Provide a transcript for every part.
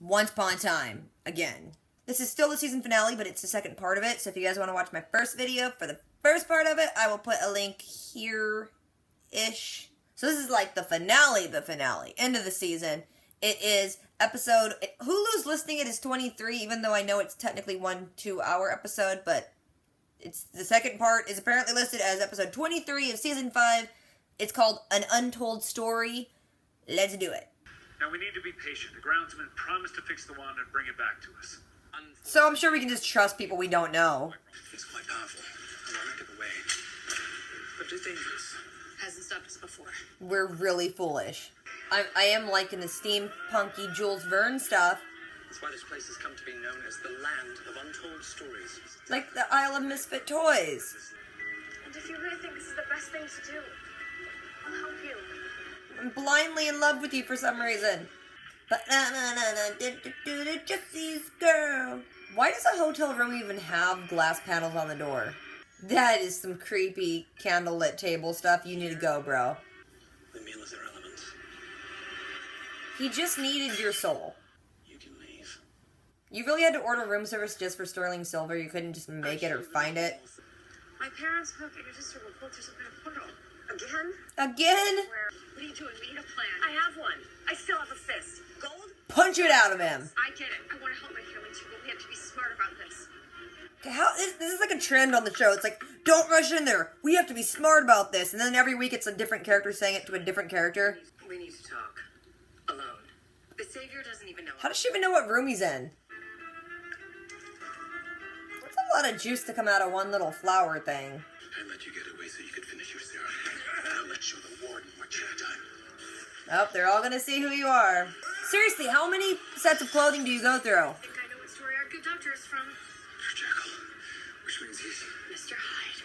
Once Upon a Time, again. This is still the season finale, but it's the second part of it, so if you guys want to watch my first video for the first part of it, I will put a link here-ish. So this is like the finale, end of the season. It is episode, Hulu's listing it as 23, even though I know it's technically 1 2-hour episode, but it's the second part is apparently listed as episode 23 of season 5. It's called An Untold Story. Let's do it. Now we need to be patient. The groundsman promised to fix the wand and bring it back to us. So I'm sure we can just trust people we don't know. It's quite powerful. I won't give away. But it's dangerous. Hasn't stopped us before. We're really foolish. I am liking the steampunky Jules Verne stuff. That's why this place has come to be known as the land of untold stories. Like the Isle of Misfit Toys. And if you really think this is the best thing to do, I'll help you. I'm blindly in love with you for some reason. But Jesse's girl. Why does a hotel room even have glass panels on the door? That is some creepy candlelit table stuff. You need to go, bro. The meal is irrelevant. He just needed your soul. You can leave. You really had to order room service just for sterling silver? You couldn't just make it or find it? My parents hooked your sister will pull through some kind of portal. Again? Again? What are you doing? We need a plan. I have one. I still have a fist. Gold? Punch it out of him. I get it. I want to help my family too, but we have to be smart about this. This is like a trend on the show. It's like, don't rush in there. We have to be smart about this. And then every week it's a different character saying it to a different character. We need to talk. Alone. The Savior doesn't even know. How does she even know what room he's in? That's a lot of juice to come out of one little flower thing. I let you get away so you could finish your serum. I'll let show the warden more chair time. Oh, they're all gonna see who you are. Seriously, how many sets of clothing do you go through? I think I know what story our good doctor is from. Jekyll, which means he's... Mr. Hyde.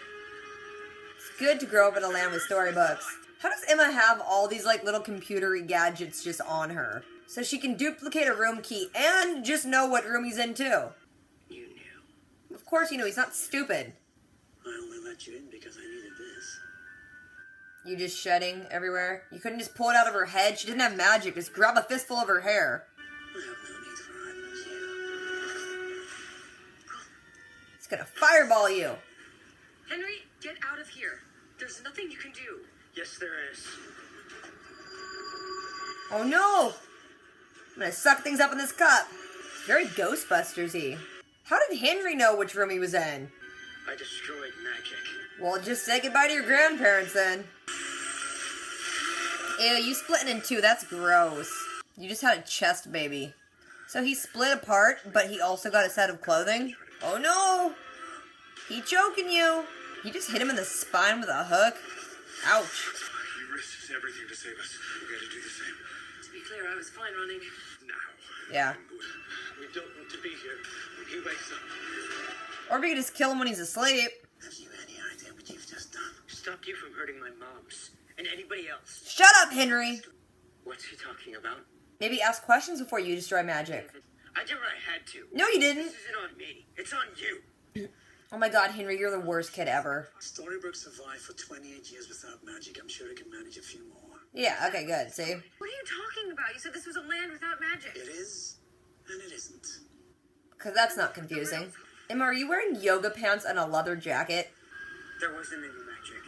It's good to grow up in a land with storybooks. How does Emma have all these like little computery gadgets just on her? So she can duplicate a room key and just know what room he's in too. You knew. Of course you know, he's not stupid. I only let you in because I needed this. You just shedding everywhere? You couldn't just pull it out of her head? She didn't have magic. Just grab a fistful of her hair. I have no need for either. It's gonna fireball you. Henry, get out of here. There's nothing you can do. Yes, there is. Oh no! I'm gonna suck things up in this cup. It's very Ghostbusters-y. How did Henry know which room he was in? I destroyed magic. Well, just say goodbye to your grandparents then. Ew, you splitting in two. That's gross. You just had a chest baby. So he split apart, but he also got a set of clothing? Oh no! He choking you. He just hit him in the spine with a hook. Ouch. He risks everything to save us. We gotta do the same. To be clear, I was fine running. Now. Yeah. We don't want to be here when he wakes up. Or we could just kill him when he's asleep. Have you any idea what you've just done? Stopped you from hurting my moms and anybody else. Shut up, Henry! What's he talking about? Maybe ask questions before you destroy magic. I did what I had to. No, you didn't. This isn't on me. It's on you. Oh my god, Henry, you're the worst kid ever. Storybrooke survived for 28 years without magic. I'm sure it can manage a few more. Yeah, okay, good, see? What are you talking about? You said this was a land without magic. It is, and it isn't. Because that's not confusing. Emma, are you wearing yoga pants and a leather jacket? There wasn't any magic.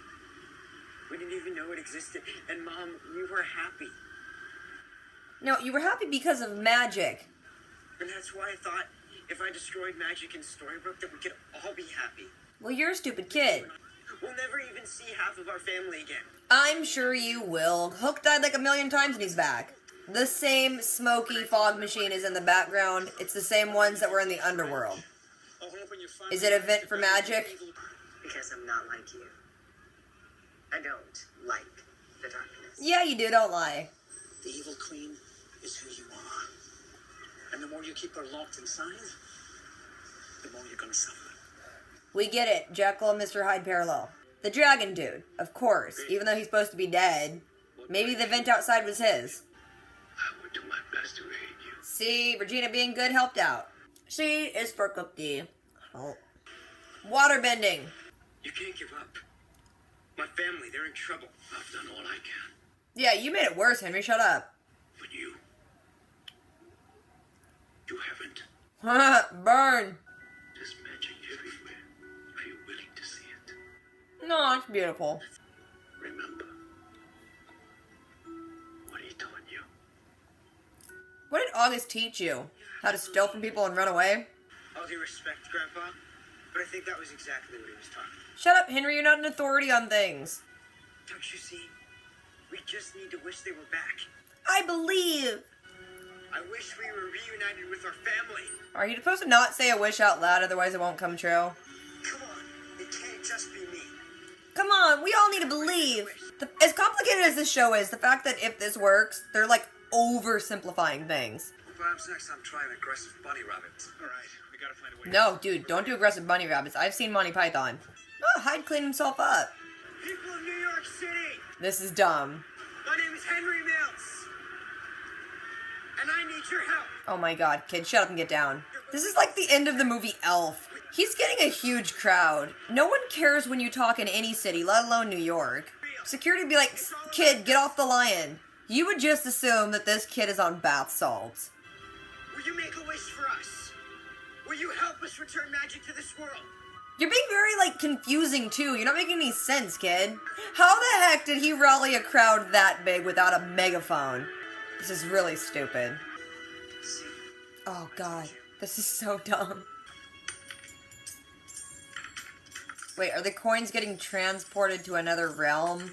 We didn't even know it existed. And Mom, we were happy. No, you were happy because of magic. And that's why I thought if I destroyed magic in Storybrooke that we could all be happy. Well, you're a stupid kid. We'll never even see half of our family again. I'm sure you will. Hook died like a million times and he's back. The same smoky fog machine is in the background. It's the same ones that were in the underworld. Is it a vent for magic? Because I'm not like you. I don't like the darkness. Yeah, you do, don't lie. The evil queen is who you are. And the more you keep her locked inside, the more you're gonna suffer. We get it. Jekyll and Mr. Hyde parallel. The dragon dude, of course. Even though he's supposed to be dead. Maybe the vent outside was his. I would do my best to aid you. See, Regina being good helped out. She is for cookie. Oh. Waterbending. You can't give up. My family, they're in trouble. I've done all I can. Yeah, you made it worse, Henry. Shut up. But you, Burn. There's magic everywhere if you're willing to see it. No, it's beautiful. Remember what he taught you. What did August teach you? How to steal from people and run away? All due respect, Grandpa, but I think that was exactly what he was talking about. Shut up, Henry. You're not an authority on things. Don't you see? We just need to wish they were back. I believe. I wish we were reunited with our family. Are you supposed to not say a wish out loud, otherwise it won't come true? Come on, it can't just be me. Come on, we all need to believe. As complicated as this show is, the fact that if this works, they're like oversimplifying things. Perhaps next time try an aggressive bunny rabbit. Alright, we gotta find a way. No, dude, don't do aggressive bunny rabbits. I've seen Monty Python. Oh, Hyde cleaned himself up. People of New York City, This is dumb. my name is Henry Mills, and I need your help. Oh my god, kid, shut up and get down. This is like the end of the movie Elf. He's getting a huge crowd. No one cares when you talk in any city, let alone New York. Security would be like, kid, get off the lion. You would just assume that this kid is on bath salts. Will you make a wish for us? Will you help us return magic to this world? You're being very, like, confusing, too. You're not making any sense, kid. How the heck did he rally a crowd that big without a megaphone? This is really stupid. Oh, God. This is so dumb. Wait, are the coins getting transported to another realm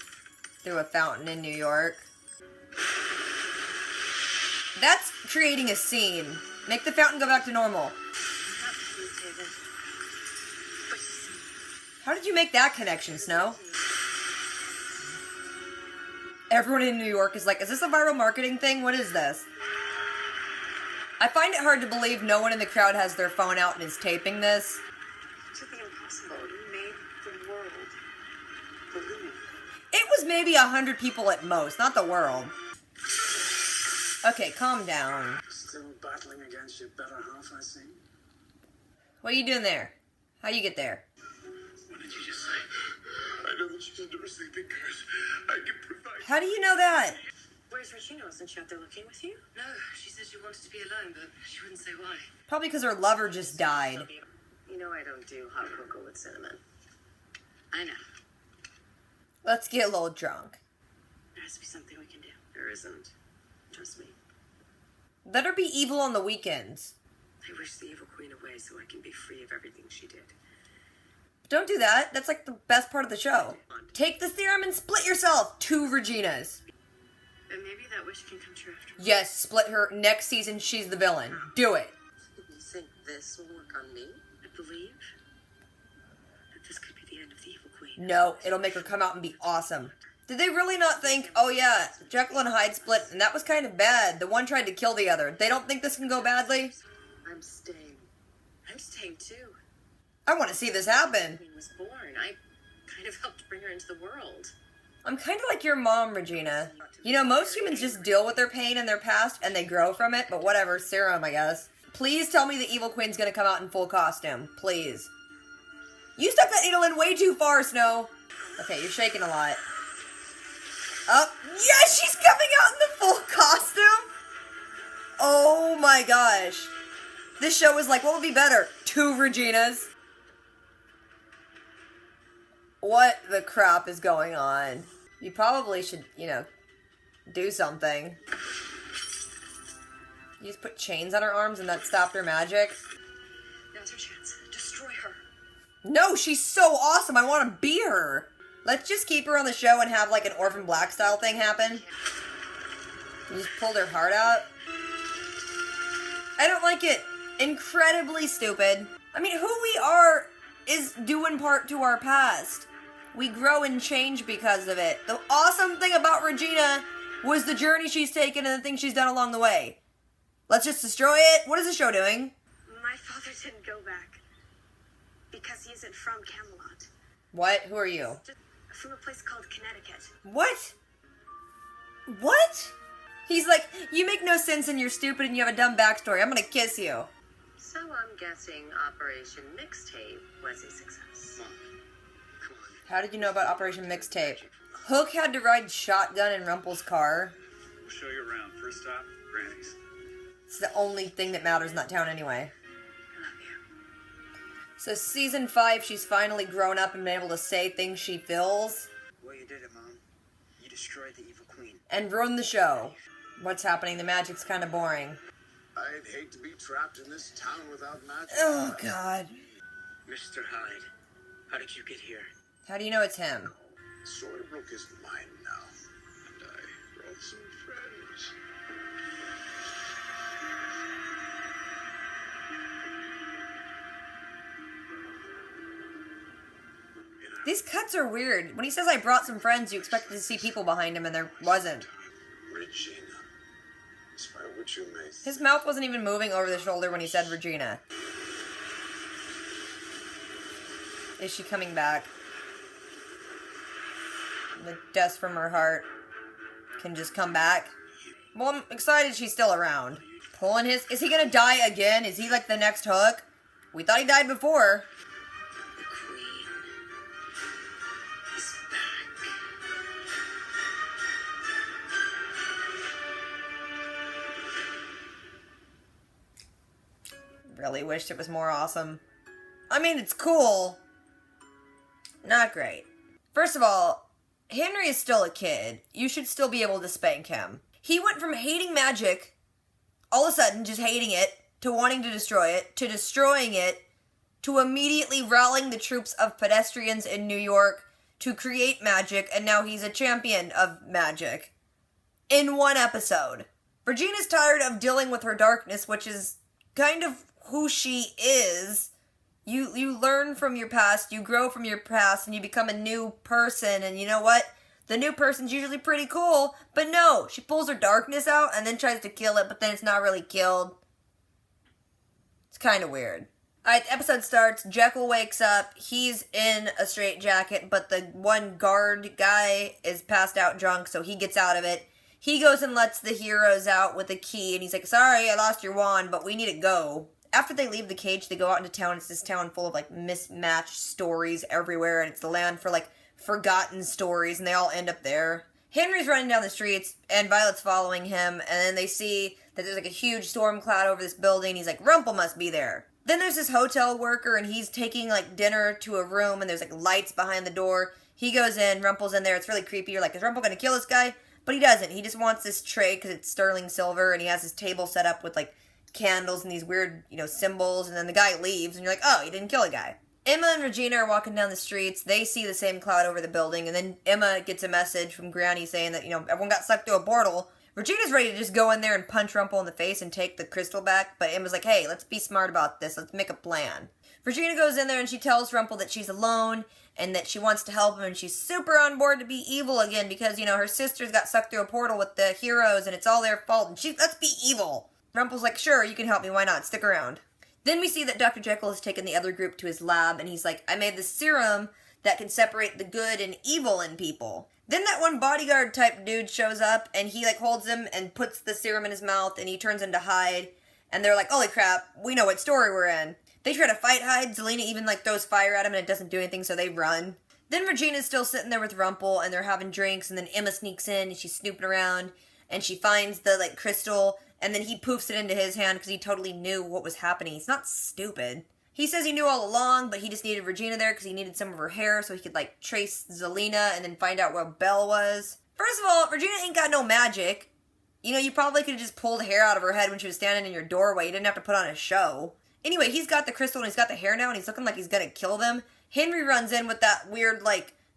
through a fountain in New York? That's creating a scene. Make the fountain go back to normal. How did you make that connection, Snow? Everyone in New York is like, is this a viral marketing thing? What is this? I find it hard to believe no one in the crowd has their phone out and is taping this. To the impossible, you made the world believe. It was maybe 100 people at most, not the world. Okay, calm down. Still battling against your better half, I see. What are you doing there? How do you get there? What did you just say? I know that she's under a sleeping curse. I can provide. How do you know that? Where's Regina? Wasn't she out there looking with you? No, she said she wanted to be alone, but she wouldn't say why. Probably because her lover just died. You know I don't do hot cocoa with cinnamon. I know. Let's get a little drunk. There has to be something we can do. There isn't. Trust me. Let her be evil on the weekends. I wish the evil queen away so I can be free of everything she did. Don't do that. That's like the best part of the show. Take the serum and split yourself. 2 Reginas. And maybe that wish can come true after all. Yes, split her. Next season, she's the villain. Do it. You think this will work on me? I believe that this could be the end of the evil queen. No, it'll make her come out and be awesome. Did they really not think, oh yeah, Jekyll and Hyde split, and that was kind of bad. The one tried to kill the other. They don't think this can go badly? I'm staying. I'm staying too. I want to see this happen. The queen was born. I kind of helped bring her into the world. I'm kind of like your mom, Regina. You know, most humans just deal with their pain and their past, and they grow from it, but whatever, serum, I guess. Please tell me the evil queen's gonna come out in full costume. Please. You stuck that needle in way too far, Snow. Okay, you're shaking a lot. Oh, yes, she's coming out in the full costume! Oh my gosh. This show is like, what would be better? 2 Reginas? What the crap is going on? You probably should, you know, do something. You just put chains on her arms and that stopped her magic? Now's your chance. Destroy her. No, she's so awesome. I want to be her. Let's just keep her on the show and have like an Orphan Black style thing happen. You just pulled her heart out. I don't like it. Incredibly stupid. I mean, who we are is due in part to our past. We grow and change because of it. The awesome thing about Regina was the journey she's taken and the things she's done along the way. Let's just destroy it. What is the show doing? My father didn't go back because he isn't from Camelot. What? Who are you? From a place called Connecticut. What? What? He's like, you make no sense and you're stupid and you have a dumb backstory. I'm gonna kiss you. So I'm guessing Operation Mixtape was a success. Mom, come on. How did you know about Operation Mixtape? Hook had to ride shotgun in Rumple's car. We'll show you around. First stop, Granny's. It's the only thing that matters in that town anyway. So season 5, she's finally grown up and been able to say things she feels. Well, you did it, Mom. You destroyed the evil queen. And ruined the show. What's happening? The magic's kind of boring. I'd hate to be trapped in this town without magic. Oh, God. Mr. Hyde, how did you get here? How do you know it's him? Storybrooke is mine now, and I brought some friends. These cuts are weird. When he says I brought some friends, you expected to see people behind him, and there wasn't. Regina, is by which you may His mouth wasn't even moving over the shoulder when he said Regina. Is she coming back? The dust from her heart can just come back. Well, I'm excited she's still around. Pulling his... Is he gonna die again? Is he like the next Hook? We thought he died before. The queen is back. Really wished it was more awesome. I mean, it's cool. Not great. First of all, Henry is still a kid. You should still be able to spank him. He went from hating magic, all of a sudden just hating it, to wanting to destroy it, to destroying it, to immediately rallying the troops of pedestrians in New York to create magic, and now he's a champion of magic. In one episode. Regina's tired of dealing with her darkness, which is kind of who she is. You learn from your past, you grow from your past, and you become a new person, and you know what? The new person's usually pretty cool, but no, she pulls her darkness out and then tries to kill it, but then it's not really killed. It's kind of weird. Alright, the episode starts, Jekyll wakes up, he's in a straitjacket, but the one guard guy is passed out drunk, so he gets out of it. He goes and lets the heroes out with a key, and he's like, sorry, I lost your wand, but we need to go. After they leave the cage, they go out into town. It's this town full of, like, mismatched stories everywhere, and it's the land for, like, forgotten stories, and they all end up there. Henry's running down the streets, and Violet's following him, and then they see that there's, like, a huge storm cloud over this building. He's like, Rumple must be there. Then there's this hotel worker, and he's taking, like, dinner to a room, and there's, like, lights behind the door. He goes in, Rumple's in there. It's really creepy. You're like, is Rumple gonna kill this guy? But he doesn't. He just wants this tray because it's sterling silver, and he has his table set up with, like, candles and these weird, symbols, and then the guy leaves, and you're like, oh, he didn't kill a guy. Emma and Regina are walking down the streets. They see the same cloud over the building, and then Emma gets a message from Granny saying that, everyone got sucked through a portal. Regina's ready to just go in there and punch Rumple in the face and take the crystal back, but Emma's like, hey, let's be smart about this. Let's make a plan. Regina goes in there and she tells Rumple that she's alone and that she wants to help him, and she's super on board to be evil again because, her sisters got sucked through a portal with the heroes, and it's all their fault, and let's be evil. Rumple's like, sure, you can help me, why not? Stick around. Then we see that Dr. Jekyll has taken the other group to his lab, and he's like, I made this serum that can separate the good and evil in people. Then that one bodyguard type dude shows up, and he, holds him and puts the serum in his mouth, and he turns into Hyde, and they're like, holy crap, we know what story we're in. They try to fight Hyde, Zelena even, throws fire at him, and it doesn't do anything, so they run. Then Regina's still sitting there with Rumple, and they're having drinks, and then Emma sneaks in, and she's snooping around, and she finds the, crystal, and then he poofs it into his hand because he totally knew what was happening. He's not stupid. He says he knew all along, but he just needed Regina there because he needed some of her hair so he could, trace Zelena and then find out where Belle was. First of all, Regina ain't got no magic. You probably could have just pulled hair out of her head when she was standing in your doorway. You didn't have to put on a show. Anyway, he's got the crystal and he's got the hair now and he's looking like he's gonna kill them. Henry runs in with that weird,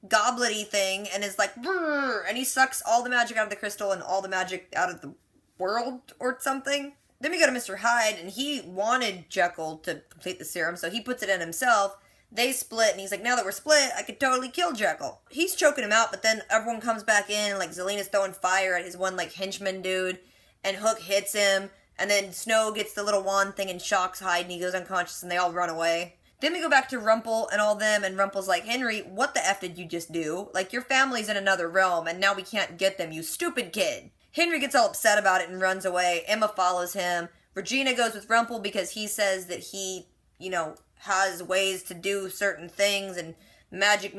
goblet-y thing and is like, brrr, and he sucks all the magic out of the crystal and all the magic out of the world or something. Then we go to Mr. Hyde, and he wanted Jekyll to complete the serum, so he puts it in himself. They split, and he's like, now that we're split, I could totally kill Jekyll. He's choking him out, but then everyone comes back in, and, Zelena's throwing fire at his one, henchman dude, and Hook hits him, and then Snow gets the little wand thing and shocks Hyde, and he goes unconscious, and they all run away. Then we go back to Rumple and all them, and Rumple's like, Henry, what the F did you just do? Your family's in another realm, and now we can't get them, you stupid kid. Henry gets all upset about it and runs away. Emma follows him. Regina goes with Rumple because he says that he, has ways to do certain things and magic,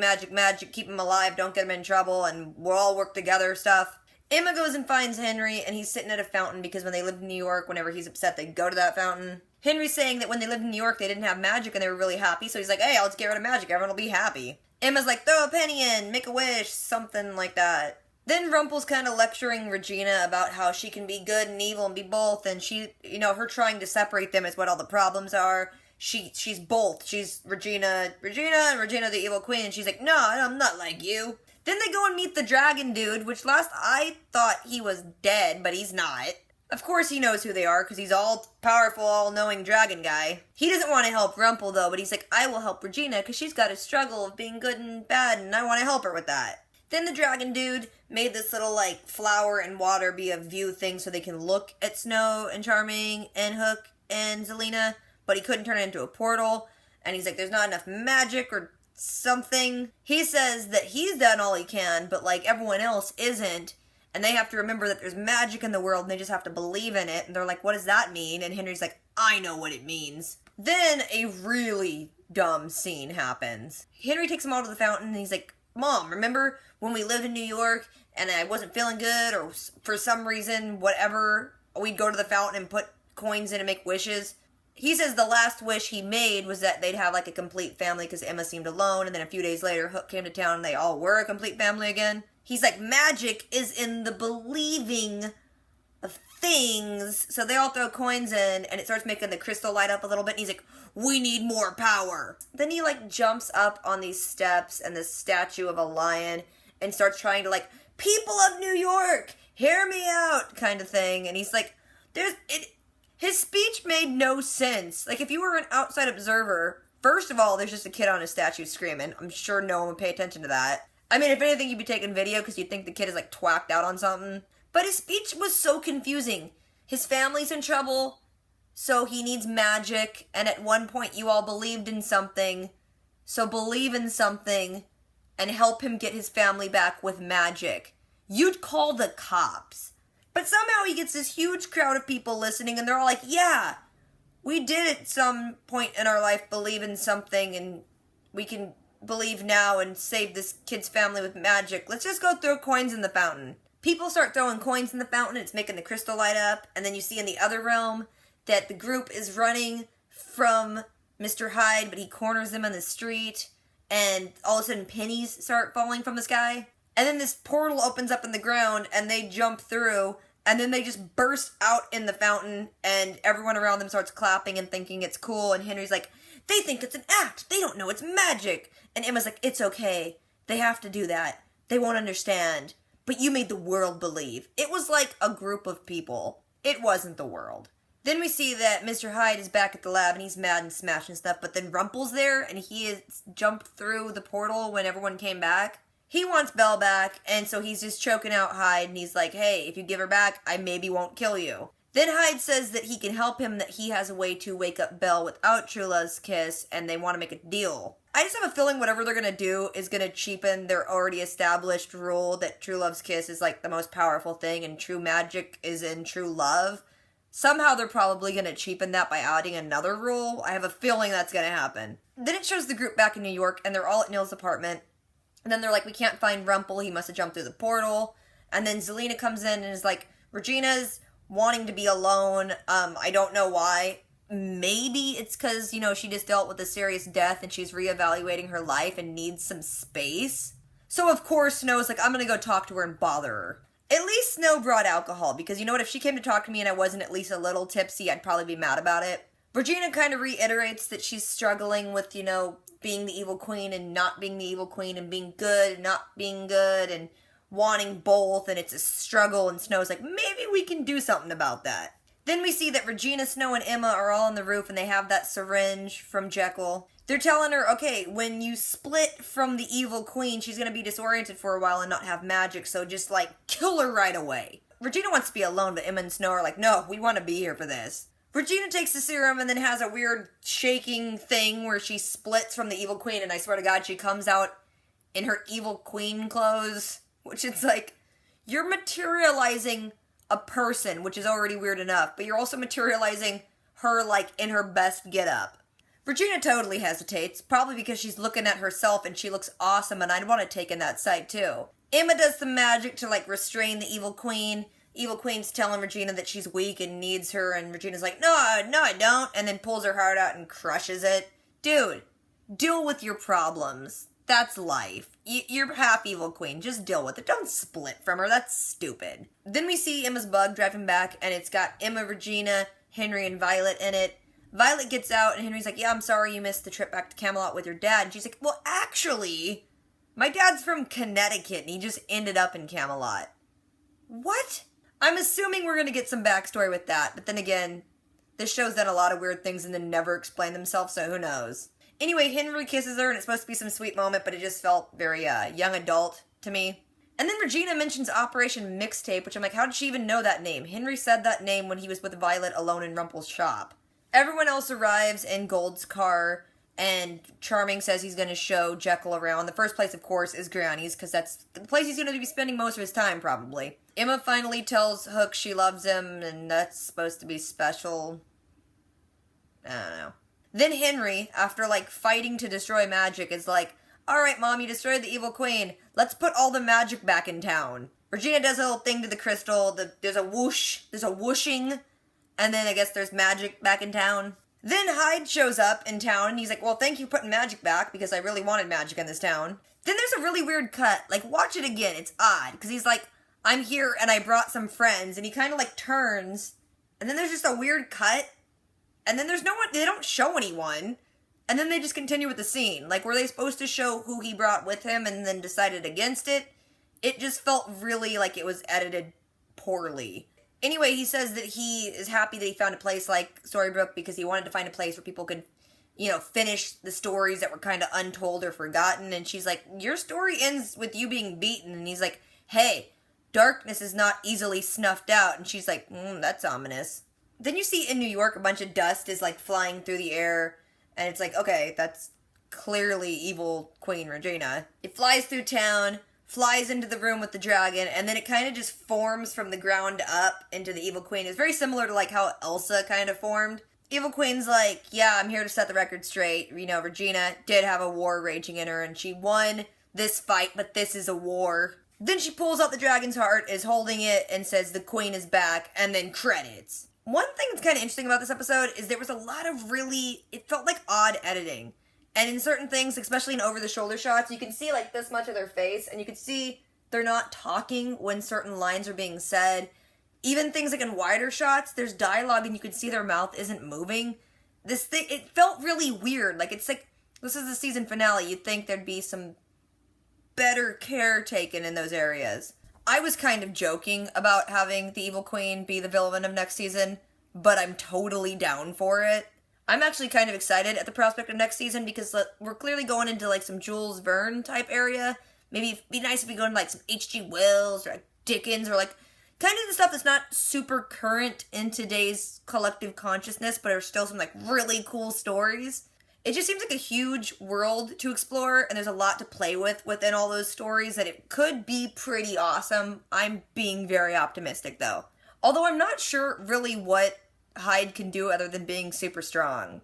keep him alive, don't get him in trouble, and we'll all work together stuff. Emma goes and finds Henry, and he's sitting at a fountain because when they lived in New York, whenever he's upset, they go to that fountain. Henry's saying that when they lived in New York, they didn't have magic and they were really happy, so he's like, hey, let's get rid of magic, everyone will be happy. Emma's like, throw a penny in, make a wish, something like that. Then Rumple's kind of lecturing Regina about how she can be good and evil and be both, and she, her trying to separate them is what all the problems are. She's both. She's Regina, and Regina the evil queen, and she's like, no, I'm not like you. Then they go and meet the dragon dude, which last I thought he was dead, but he's not. Of course he knows who they are, because he's all-powerful, all-knowing dragon guy. He doesn't want to help Rumple, though, but he's like, I will help Regina, because she's got a struggle of being good and bad, and I want to help her with that. Then the dragon dude made this little, flower and water be a view thing so they can look at Snow and Charming and Hook and Zelena, but he couldn't turn it into a portal, and he's like, there's not enough magic or something. He says that he's done all he can, but, everyone else isn't, and they have to remember that there's magic in the world, and they just have to believe in it, and they're like, what does that mean? And Henry's like, I know what it means. Then a really dumb scene happens. Henry takes them all to the fountain, and he's like, Mom, remember when we lived in New York and I wasn't feeling good or for some reason, whatever, we'd go to the fountain and put coins in and make wishes? He says the last wish he made was that they'd have a complete family because Emma seemed alone, and then a few days later Hook came to town and they all were a complete family again. He's like, magic is in the believing of things. So they all throw coins in and it starts making the crystal light up a little bit, and he's like, we need more power. Then he jumps up on these steps and this statue of a lion and starts trying to people of New York, hear me out kind of thing. And he's like, his speech made no sense. If you were an outside observer, first of all, there's just a kid on a statue screaming. I'm sure no one would pay attention to that. I mean, if anything, you'd be taking video because you'd think the kid is twacked out on something. But his speech was so confusing. His family's in trouble, so he needs magic, and at one point you all believed in something, so believe in something and help him get his family back with magic. You'd call the cops. But somehow he gets this huge crowd of people listening, and they're all like, yeah, we did at some point in our life believe in something, and we can believe now and save this kid's family with magic. Let's just go throw coins in the fountain. People start throwing coins in the fountain, it's making the crystal light up, and then you see in the other realm that the group is running from Mr. Hyde, but he corners them on the street, and all of a sudden pennies start falling from the sky. And then this portal opens up in the ground, and they jump through, and then they just burst out in the fountain, and everyone around them starts clapping and thinking it's cool, and Henry's like, they think it's an act, they don't know it's magic. And Emma's like, it's okay, they have to do that, they won't understand. But you made the world believe. It was like a group of people. It wasn't the world. Then we see that Mr. Hyde is back at the lab and he's mad and smashing stuff, but then Rumple's there and he has jumped through the portal when everyone came back. He wants Belle back, and so he's just choking out Hyde, and he's like, hey, if you give her back, I maybe won't kill you. Then Hyde says that he can help him, that he has a way to wake up Belle without True Love's kiss, and they want to make a deal. I just have a feeling whatever they're going to do is going to cheapen their already established rule that True Love's kiss is the most powerful thing, and true magic is in true love. Somehow they're probably going to cheapen that by adding another rule. I have a feeling that's going to happen. Then it shows the group back in New York, and they're all at Neil's apartment. And then they're like, we can't find Rumple, he must have jumped through the portal. And then Zelena comes in and is like, Regina's wanting to be alone. I don't know why. Maybe it's because, she just dealt with a serious death and she's reevaluating her life and needs some space. So, of course, Snow's like, I'm going to go talk to her and bother her. At least Snow brought alcohol, because you know what? If she came to talk to me and I wasn't at least a little tipsy, I'd probably be mad about it. Regina kind of reiterates that she's struggling with, being the evil queen and not being the evil queen, and being good and not being good, and wanting both, and it's a struggle, and Snow's like, maybe we can do something about that. Then we see that Regina, Snow, and Emma are all on the roof, and they have that syringe from Jekyll. They're telling her, okay, when you split from the evil queen, she's gonna be disoriented for a while and not have magic, so just, kill her right away. Regina wants to be alone, but Emma and Snow are like, no, we want to be here for this. Regina takes the serum and then has a weird shaking thing where she splits from the evil queen, and I swear to God, she comes out in her evil queen clothes, which is like, you're materializing a person, which is already weird enough, but you're also materializing her, in her best getup. Regina totally hesitates, probably because she's looking at herself and she looks awesome, and I'd want to take in that sight too. Emma does some magic to, restrain the evil queen Evil Queen's telling Regina that she's weak and needs her, and Regina's like, no, I don't, and then pulls her heart out and crushes it. Dude, deal with your problems. That's life. You're half Evil Queen. Just deal with it. Don't split from her. That's stupid. Then we see Emma's bug driving back, and it's got Emma, Regina, Henry, and Violet in it. Violet gets out, and Henry's like, yeah, I'm sorry you missed the trip back to Camelot with your dad. And she's like, well, actually, my dad's from Connecticut, and he just ended up in Camelot. What? I'm assuming we're going to get some backstory with that, but then again, this show's done a lot of weird things and then never explained themselves, so who knows. Anyway, Henry kisses her, and it's supposed to be some sweet moment, but it just felt very, young adult to me. And then Regina mentions Operation Mixtape, which I'm like, how did she even know that name? Henry said that name when he was with Violet alone in Rumpel's shop. Everyone else arrives in Gold's car, and Charming says he's going to show Jekyll around. The first place, of course, is Granny's, because that's the place he's going to be spending most of his time, probably. Emma finally tells Hook she loves him, and that's supposed to be special. I don't know. Then Henry, after, fighting to destroy magic, is like, alright, Mom, you destroyed the Evil Queen. Let's put all the magic back in town. Regina does a little thing to the crystal. There's a whoosh. There's a whooshing. And then I guess there's magic back in town. Then Hyde shows up in town, and he's like, well, thank you for putting magic back, because I really wanted magic in this town. Then there's a really weird cut. Watch it again. It's odd, because he's like, I'm here, and I brought some friends, and he kind of, turns, and then there's just a weird cut, and then there's no one, they don't show anyone, and then they just continue with the scene. Were they supposed to show who he brought with him, and then decided against it? It just felt really like it was edited poorly. Anyway, he says that he is happy that he found a place like Storybrooke because he wanted to find a place where people could, finish the stories that were kind of untold or forgotten. And she's like, your story ends with you being beaten. And he's like, hey, darkness is not easily snuffed out. And she's like, that's ominous. Then you see in New York a bunch of dust is flying through the air. And it's like, okay, that's clearly Evil Queen Regina. It flies through town, flies into the room with the dragon, and then it kind of just forms from the ground up into the Evil Queen. It's very similar to, how Elsa kind of formed. Evil Queen's like, yeah, I'm here to set the record straight. Regina did have a war raging in her, and she won this fight, but this is a war. Then she pulls out the dragon's heart, is holding it, and says the queen is back, and then credits. One thing that's kind of interesting about this episode is there was a lot of it felt like odd editing. And in certain things, especially in over-the-shoulder shots, you can see, this much of their face, and you can see they're not talking when certain lines are being said. Even things in wider shots, there's dialogue, and you can see their mouth isn't moving. It felt really weird. This is the season finale. You'd think thered be some better care taken in those areas. I was kind of joking about having the Evil Queen be the villain of next season, but I'm totally down for it. I'm actually kind of excited at the prospect of next season because we're clearly going into some Jules Verne type area. Maybe it'd be nice if we go into some H.G. Wells or Dickens or kind of the stuff that's not super current in today's collective consciousness, but are still some really cool stories. It just seems like a huge world to explore, and there's a lot to play with within all those stories that it could be pretty awesome. I'm being very optimistic though. Although I'm not sure really what Hyde can do other than being super strong.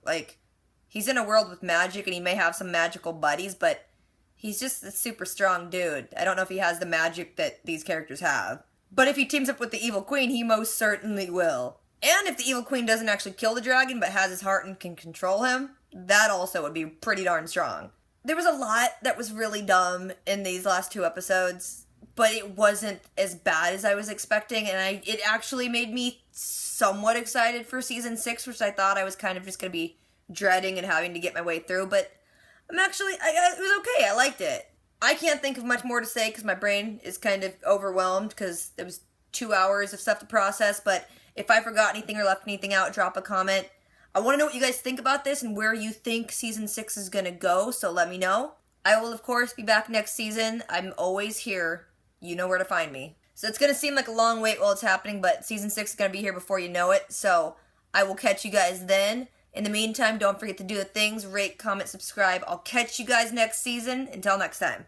He's in a world with magic and he may have some magical buddies, but he's just a super strong dude. I don't know if he has the magic that these characters have. But if he teams up with the Evil Queen, he most certainly will. And if the Evil Queen doesn't actually kill the dragon but has his heart and can control him, that also would be pretty darn strong. There was a lot that was really dumb in these last 2 episodes, but it wasn't as bad as I was expecting, and it actually made me somewhat excited for season 6, which I thought I was kind of just going to be dreading and having to get my way through, but it was okay. I liked it. I can't think of much more to say because my brain is kind of overwhelmed because there was 2 hours of stuff to process, but if I forgot anything or left anything out, drop a comment. I want to know what you guys think about this and where you think season 6 is going to go, so let me know. I will, of course, be back next season. I'm always here. You know where to find me. So it's going to seem like a long wait while it's happening, but season 6 is going to be here before you know it. So I will catch you guys then. In the meantime, don't forget to do the things, rate, comment, subscribe. I'll catch you guys next season. Until next time.